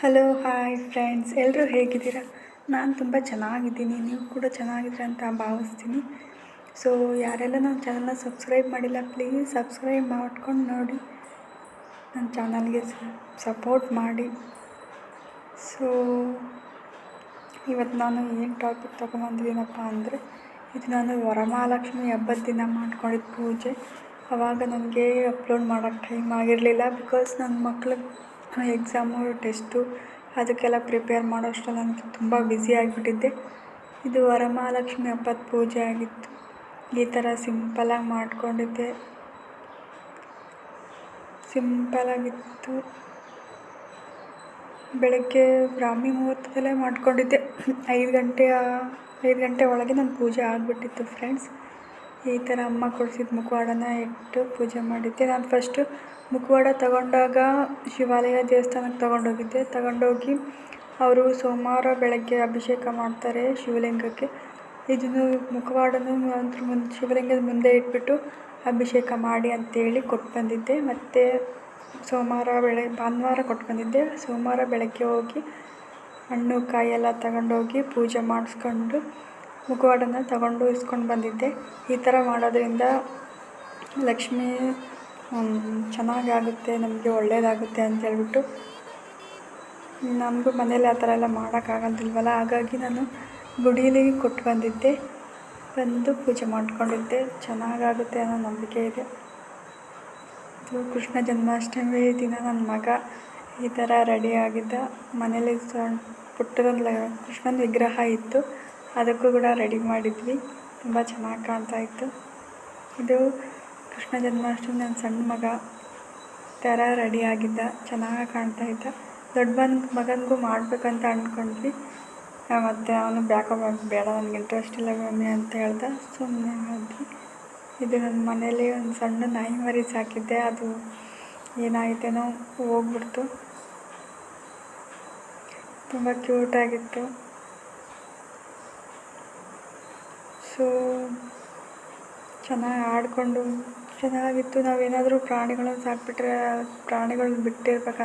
Hello hi friends, ಎಲ್ಲರೂ ಹೇಗಿದ್ದೀರಾ? ನಾನು ತುಂಬ ಚೆನ್ನಾಗಿದ್ದೀನಿ. ನೀವು ಕೂಡ ಚೆನ್ನಾಗಿದ್ದೀರ ಅಂತ ಭಾವಿಸ್ತೀನಿ. ಸೊ ಯಾರೆಲ್ಲ ನನ್ನ ಚಾನಲ್ನ ಸಬ್ಸ್ಕ್ರೈಬ್ ಮಾಡಿಲ್ಲ, ಪ್ಲೀಸ್ ಸಬ್ಸ್ಕ್ರೈಬ್ ಮಾಡ್ಕೊಂಡು ನೋಡಿ, ನನ್ನ ಚಾನಲ್ಗೆ ಸಪೋರ್ಟ್ ಮಾಡಿ. ಸೊ ಇವತ್ತು ನಾನು ಏನು ಟಾಪಿಕ್ ತೊಗೊಂಬಂದಿದ್ದೀನಪ್ಪ ಅಂದರೆ, ಇದು ನಾನು ವರಮಹಾಲಕ್ಷ್ಮಿ ಹಬ್ಬದ ದಿನ ಮಾಡ್ಕೊಂಡಿದ್ದ ಪೂಜೆ. ಆವಾಗ ನನಗೆ ಅಪ್ಲೋಡ್ ಮಾಡೋಕ್ಕೆ ಟೈಮ್ ಆಗಿರಲಿಲ್ಲ, ಬಿಕಾಸ್ ನನ್ನ ಮಕ್ಳಿಗೆ ಎಕ್ಸಾಮು, ಟೆಸ್ಟು ಅದಕ್ಕೆಲ್ಲ ಪ್ರಿಪೇರ್ ಮಾಡೋಷ್ಟರಲ್ಲಿ ನನಗೆ ತುಂಬ ಬ್ಯುಸಿ ಆಗಿಬಿಟ್ಟಿದ್ದೆ. ಇದು ವರಮಹಾಲಕ್ಷ್ಮಿ ಹಬ್ಬದ ಪೂಜೆ ಆಗಿತ್ತು. ಈ ಥರ ಸಿಂಪಲಾಗಿ ಮಾಡ್ಕೊಂಡಿದ್ದೆ, ಸಿಂಪಲಾಗಿತ್ತು. ಬೆಳಗ್ಗೆ ಬ್ರಾಹ್ಮಿ ಮುಹೂರ್ತದಲ್ಲೇ ಮಾಡ್ಕೊಂಡಿದ್ದೆ. 5 ಗಂಟೆ ಒಳಗೆ ನನ್ನ ಪೂಜೆ ಆಗಿಬಿಟ್ಟಿತ್ತು ಫ್ರೆಂಡ್ಸ್. ಈ ಥರ ಅಮ್ಮ ಕೊಡಿಸಿದ ಮುಖವಾಡನ ಇಟ್ಟು ಪೂಜೆ ಮಾಡಿದ್ದೆ. ನಾನು ಫಸ್ಟು ಮುಖವಾಡ ತಗೊಂಡಾಗ ಶಿವಾಲಯ ದೇವಸ್ಥಾನಕ್ಕೆ ತಗೊಂಡೋಗಿ ಅವರು ಸೋಮವಾರ ಬೆಳಗ್ಗೆ ಅಭಿಷೇಕ ಮಾಡ್ತಾರೆ ಶಿವಲಿಂಗಕ್ಕೆ. ಇದನ್ನು ಮುಖವಾಡನೂ ಅದ್ರ ಮುಂದೆ ಶಿವಲಿಂಗದ ಮುಂದೆ ಇಟ್ಬಿಟ್ಟು ಅಭಿಷೇಕ ಮಾಡಿ ಅಂತೇಳಿ ಕೊಟ್ಟು ಬಂದಿದ್ದೆ. ಮತ್ತು ಭಾನುವಾರ ಕೊಟ್ಟು ಬಂದಿದ್ದೆ. ಸೋಮವಾರ ಬೆಳಗ್ಗೆ ಹೋಗಿ ಹಣ್ಣು ಕಾಯಿ ಎಲ್ಲ ತಗೊಂಡೋಗಿ ಪೂಜೆ ಮಾಡಿಸ್ಕೊಂಡು ಮುಖವಾಡನ ತಗೊಂಡು ಇಸ್ಕೊಂಡು ಬಂದಿದ್ದೆ. ಈ ಥರ ಮಾಡೋದ್ರಿಂದ ಲಕ್ಷ್ಮಿ ಚೆನ್ನಾಗಾಗುತ್ತೆ, ನಮಗೆ ಒಳ್ಳೆಯದಾಗುತ್ತೆ ಅಂತೇಳ್ಬಿಟ್ಟು. ನಮಗೂ ಮನೇಲಿ ಆ ಥರ ಎಲ್ಲ ಮಾಡೋಕ್ಕಾಗೋದಿಲ್ವಲ್ಲ, ಹಾಗಾಗಿ ನಾನು ಗುಡೀಲಿ ಕೊಟ್ಟು ಬಂದು ಪೂಜೆ ಮಾಡ್ಕೊಂಡಿದ್ದೆ. ಚೆನ್ನಾಗಾಗುತ್ತೆ ಅನ್ನೋ ನಂಬಿಕೆ ಇದೆ. ಇದು ಕೃಷ್ಣ ಜನ್ಮಾಷ್ಟಮಿ ದಿನ ನನ್ನ ಮಗ ಈ ಥರ ರೆಡಿ ಆಗಿದ್ದ. ಮನೇಲಿ ಪುಟ್ಟದೊಂದು ಕೃಷ್ಣನ ವಿಗ್ರಹ ಇತ್ತು, ಅದಕ್ಕೂ ಕೂಡ ರೆಡಿ ಮಾಡಿದ್ವಿ. ತುಂಬ ಚೆನ್ನಾಗಿ ಕಾಣ್ತಾಯಿತ್ತು. ಇದು ಕೃಷ್ಣ ಜನ್ಮಾಷ್ಟಮಿ ನನ್ನ ಸಣ್ಣ ಮಗ ಥರ ರೆಡಿ ಆಗಿದ್ದ, ಚೆನ್ನಾಗಿ ಕಾಣ್ತಾಯಿದ್ದ. ದೊಡ್ಡ ಮಗನಿಗೂ ಮಾಡಬೇಕಂತ ಅಂದ್ಕೊಂಡ್ವಿ. ಮತ್ತು ಅವನು ಬೇಡ, ನನಗೆ ಇಂಟ್ರೆಸ್ಟ್ ಇಲ್ಲ ಮಮ್ಮಿ ಅಂತ ಹೇಳ್ದ. ಸುಮ್ಮನೆ ಆದ್ವಿ. ಇದು ನನ್ನ ಮನೇಲಿ ಒಂದು ಸಣ್ಣ ನಾಯಿ ಮರಿ ಸಾಕಿದ್ದೆ, ಅದು ಏನಾಯಿತೇನೋ ಹೋಗ್ಬಿಡ್ತು. ತುಂಬ ಕ್ಯೂಟಾಗಿತ್ತು. ಸೊ ಚೆನ್ನಾಗಿ ಆಡಿಕೊಂಡು ಚೆನ್ನಾಗಿತ್ತು. ನಾವೇನಾದರೂ ಪ್ರಾಣಿಗಳನ್ನ ಸಾಕಿಬಿಟ್ರೆ ಪ್ರಾಣಿಗಳನ್ನ ಬಿಟ್ಟಿರ್ಬೇಕಂತ